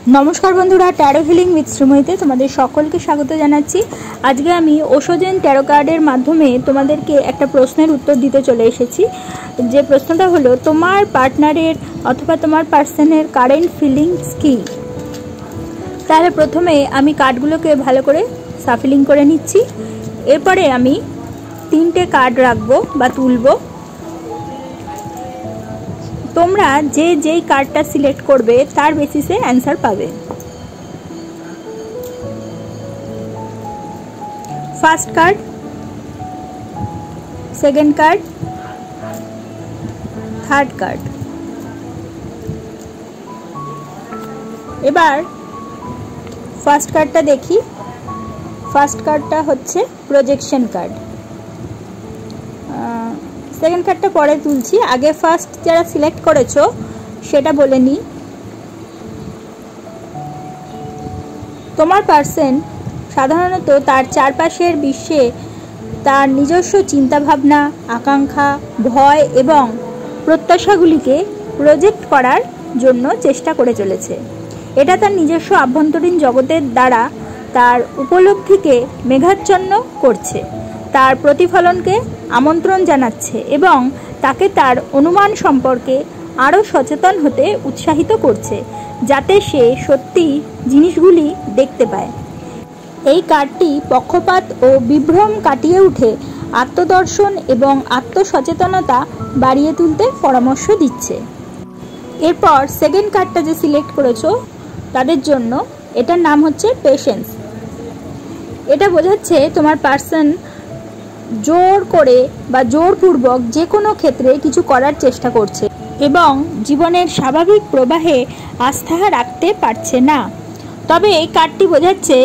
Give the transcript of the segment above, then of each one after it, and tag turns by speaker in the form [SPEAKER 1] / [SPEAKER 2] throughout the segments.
[SPEAKER 1] नमस्कार बंधुरा tarot healing with श्रीमयीते तुम्हारे सकलके स्वागत जानाच्छि। आज के आमी ओशोजेन टैरो कार्डेर माध्यमे तुम्हादेरके एकटा प्रश्नेर उत्तर दिते चले एसेछि। जे प्रश्नटा हलो तोमार पार्टनारेर अथवा तोमार पार्सनेर कारेंट फिलिंग्स कि। ताहले प्रथमे आमी कार्डगुलोके भालो करे साफलिंग करे निচ্ছি। एरपरे आमी तीनटे कार्ड राखबो बा तुलबो। তোমরা যে যেই কার্ডটা সিলেক্ট করবে তার বেসিসে অ্যানসার পাবে। First card, second card, third card. এবার ফার্স্ট কার্ডটা দেখি। ফার্স্ট কার্ডটা হচ্ছে প্রজেকশন কার্ড। সেকেন্ড কার্ডটা পরে তুলছি, আগে ফার্স্ট যারা সিলেক্ট করেছো সেটা বলে নিই। তোমার পার্সন সাধারণত তার চারপাশের বিশ্বে তার নিজস্ব চিন্তাভাবনা, আকাঙ্ক্ষা, ভয় এবং প্রত্যাশাগুলিকে প্রজেক্ট করার জন্য চেষ্টা করে চলেছে। এটা তার নিজস্ব আভ্যন্তরীণ জগতের দ্বারা তার উপলব্ধিকে মেঘাচ্ছন্ন করছে, তার প্রতিফলনকে আমন্ত্রণ জানাচ্ছে এবং তাকে তার অনুমান সম্পর্কে আরও সচেতন হতে উৎসাহিত করছে, যাতে সে সত্যি জিনিসগুলি দেখতে পায়। এই কার্ডটি পক্ষপাত ও বিভ্রম কাটিয়ে উঠে আত্মদর্শন এবং আত্মসচেতনতা বাড়িয়ে তুলতে পরামর্শ দিচ্ছে। এরপর সেকেন্ড কার্ডটা যে সিলেক্ট করেছো তাদের জন্য এটার নাম হচ্ছে পেশেন্স। এটা বোঝাচ্ছে তোমার পার্সন জোর করে বা জোরপূর্বক যে কোনো ক্ষেত্রে কিছু করার চেষ্টা করছে এবং জীবনের স্বাভাবিক প্রবাহে আস্থা রাখতে পারছে না। তবে এই কার্ডটি বোঝাচ্ছে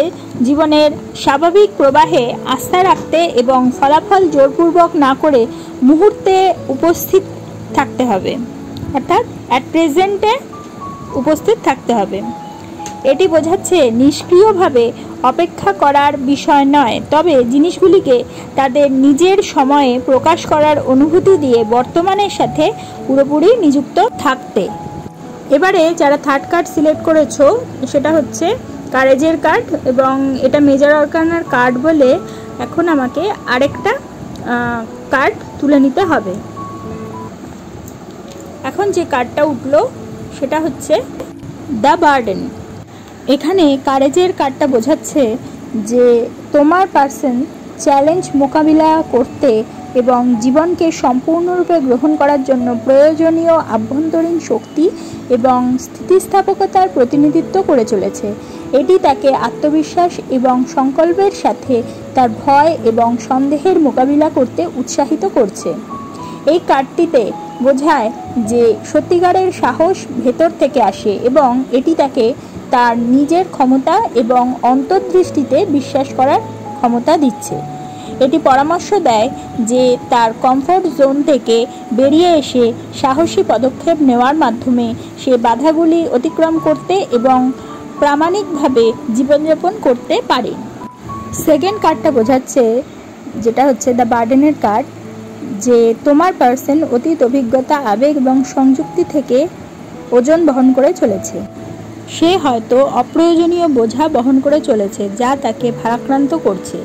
[SPEAKER 1] জীবনের স্বাভাবিক প্রবাহে আস্থা রাখতে এবং ফলাফল জোরপূর্বক না করে মুহূর্তে উপস্থিত থাকতে হবে, অর্থাৎ অ্যাট প্রেজেন্টে উপস্থিত থাকতে হবে। এটি বোঝাচ্ছে নিষ্ক্রিয়ভাবে অপেক্ষা করার বিষয় নয়, তবে জিনিসগুলিকে তাদের নিজের সময়ে প্রকাশ করার অনুভূতি দিয়ে বর্তমানের সাথে পুরোপুরি নিযুক্ত থাকতে। এবারে যারা থার্ড কার্ড সিলেক্ট করেছো সেটা হচ্ছে কারেজের কার্ড এবং এটা মেজর আরকানার কার্ড বলে এখন আমাকে আরেকটা কার্ড তুলে নিতে হবে। এখন যে কার্ডটা উঠলো সেটা হচ্ছে দ্য বার্ডেন। এখানে কারেজের কার্ডটা বোঝাচ্ছে যে তোমার পার্সন চ্যালেঞ্জ মোকাবিলা করতে এবং জীবনকে সম্পূর্ণরূপে গ্রহণ করার জন্য প্রয়োজনীয় আভ্যন্তরীণ শক্তি এবং স্থিতিস্থাপকতার প্রতিনিধিত্ব করে চলেছে। এটি তাকে আত্মবিশ্বাস এবং সংকল্পের সাথে তার ভয় এবং সন্দেহের মোকাবিলা করতে উৎসাহিত করছে। এই কার্ডটিতে বোঝায় যে সত্যিকারের সাহস ভেতর থেকে আসে এবং এটি তাকে তার নিজের ক্ষমতা এবং অন্তর্দৃষ্টিতে বিশ্বাস করার ক্ষমতা দিচ্ছে। এটি পরামর্শ দেয় যে তার কমফোর্ট জোন থেকে বেরিয়ে এসে সাহসী পদক্ষেপ নেওয়ার মাধ্যমে সে বাধাগুলি অতিক্রম করতে এবং প্রামাণিকভাবে জীবনযাপন করতে পারে। সেকেন্ড কার্ডটা বোঝাচ্ছে, যেটা হচ্ছে দ্য বার্ডেনের কার্ড, যে তোমার পার্সন অতীত অভিজ্ঞতা, আবেগ এবং সংযুক্তি থেকে ওজন বহন করে চলেছে। সে হয়তো অপ্রয়োজনীয় বোঝা বহন করে চলেছে যা তাকে ভারাক্রান্ত করছে,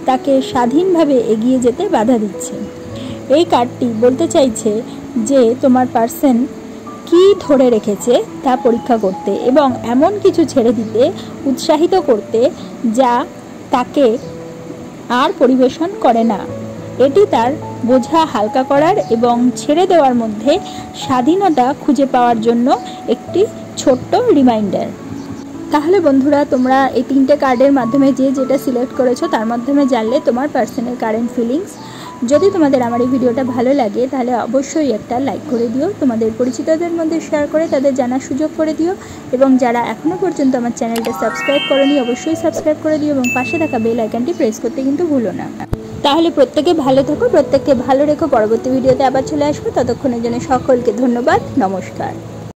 [SPEAKER 1] তাকে স্বাধীনভাবে এগিয়ে যেতে বাধা দিচ্ছে। এই কার্ডটি বলতে চাইছে যে তোমার পার্সন কি ধরে রেখেছে তা পরীক্ষা করতে এবং এমন কিছু ছেড়ে দিতে উৎসাহিত করতে যা তাকে আর পরিবেশন করে না। এটি তার বোঝা হালকা করার এবং ছেড়ে দেওয়ার মধ্যে স্বাধীনতা খুঁজে পাওয়ার জন্য একটি ছোট্ট রিমাইন্ডার। তাহলে বন্ধুরা, তোমরা এই তিনটে কার্ডের মাধ্যমে যে যেটা সিলেক্ট করেছো তার মাধ্যমে জানলে তোমার পার্সনের কারেন্ট ফিলিংস। যদি তোমাদের আমার এই ভিডিওটা ভালো লাগে তাহলে অবশ্যই একটা লাইক করে দিও, তোমাদের পরিচিতদের মধ্যে শেয়ার করে তাদের জানার সুযোগ করে দিও এবং যারা এখনও পর্যন্ত আমার চ্যানেলটা সাবস্ক্রাইব করোনি অবশ্যই সাবস্ক্রাইব করে দিও এবং পাশে থাকা বেল আইকনটি প্রেস করতে কিন্তু ভুলো না। তাহলে প্রত্যেকে ভালো থাকো, প্রত্যেককে ভালো রেখো। পরবর্তী ভিডিওতে আবার চলে আসবো, ততক্ষণের জন্য সকলকে ধন্যবাদ। নমস্কার।